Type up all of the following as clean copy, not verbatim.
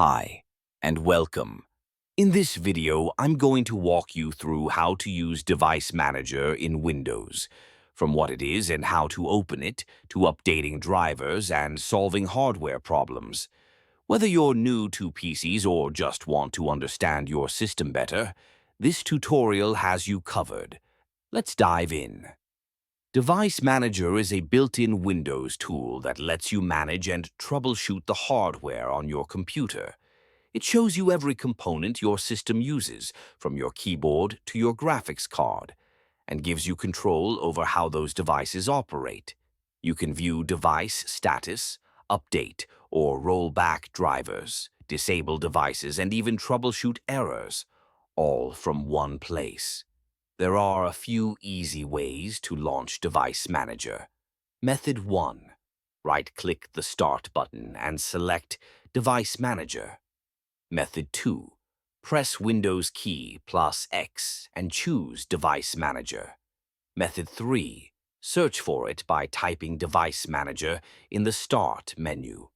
Hi, and welcome. In this video, I'm going to walk you through how to use Device Manager in Windows, from what it is and how to open it, to updating drivers and solving hardware problems. Whether you're new to PCs or just want to understand your system better, this tutorial has you covered. Let's dive in. Device Manager is a built-in Windows tool that lets you manage and troubleshoot the hardware on your computer. It shows you every component your system uses, from your keyboard to your graphics card, and gives you control over how those devices operate. You can view device status, update or roll back drivers, disable devices, and even troubleshoot errors, all from one place. There are a few easy ways to launch Device Manager. Method 1. Right-click the Start button and select Device Manager. Method 2. Press Windows key plus X and choose Device Manager. Method 3. Search for it by typing Device Manager in the Start menu.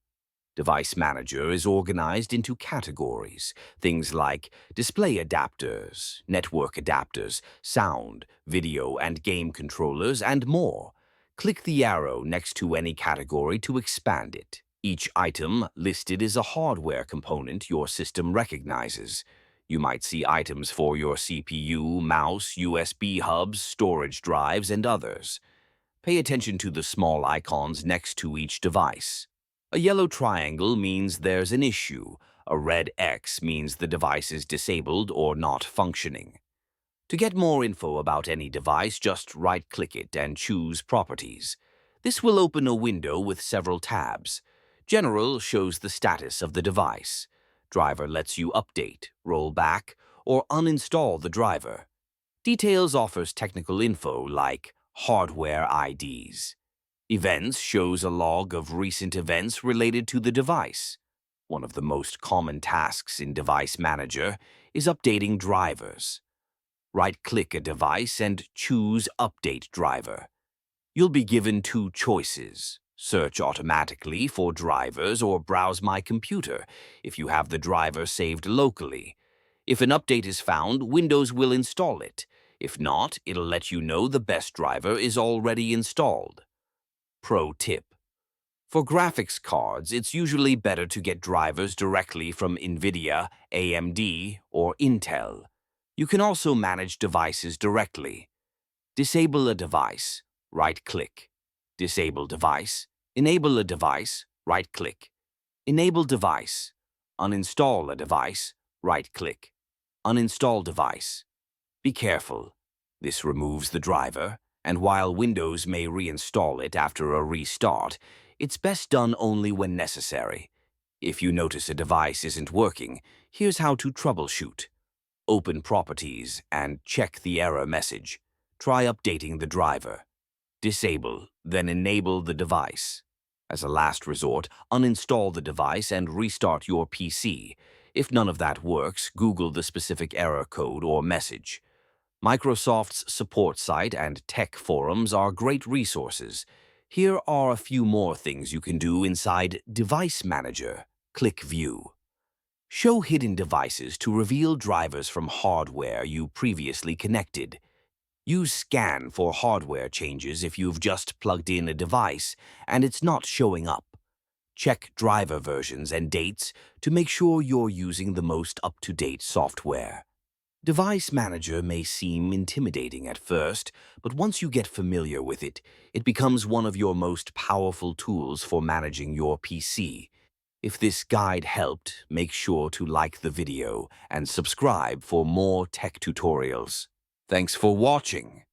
Device Manager is organized into categories, things like display adapters, network adapters, sound, video and game controllers, and more. Click the arrow next to any category to expand it. Each item listed is a hardware component your system recognizes. You might see items for your CPU, mouse, USB hubs, storage drives, and others. Pay attention to the small icons next to each device. A yellow triangle means there's an issue. A red X means the device is disabled or not functioning. To get more info about any device, just right-click it and choose Properties. This will open a window with several tabs. General shows the status of the device. Driver lets you update, roll back, or uninstall the driver. Details offers technical info like hardware IDs. Events shows a log of recent events related to the device. One of the most common tasks in Device Manager is updating drivers. Right-click a device and choose Update Driver. You'll be given two choices: search automatically for drivers or browse My Computer if you have the driver saved locally. If an update is found, Windows will install it. If not, it'll let you know the best driver is already installed. Pro tip: for graphics cards, it's usually better to get drivers directly from NVIDIA, AMD, or Intel. You can also manage devices directly. Disable a device, right-click. Disable device. Enable a device, right-click. Enable device. Uninstall a device, right-click. Uninstall device. Be careful. This removes the driver, and while Windows may reinstall it after a restart, it's best done only when necessary. If you notice a device isn't working, here's how to troubleshoot. Open Properties and check the error message. Try updating the driver. Disable, then enable the device. As a last resort, uninstall the device and restart your PC. If none of that works, Google the specific error code or message. Microsoft's support site and tech forums are great resources. Here are a few more things you can do inside Device Manager. Click View. Show hidden devices to reveal drivers from hardware you previously connected. Use Scan for hardware changes if you've just plugged in a device and it's not showing up. Check driver versions and dates to make sure you're using the most up-to-date software. Device Manager may seem intimidating at first, but once you get familiar with it, it becomes one of your most powerful tools for managing your PC. If this guide helped, make sure to like the video and subscribe for more tech tutorials. Thanks for watching.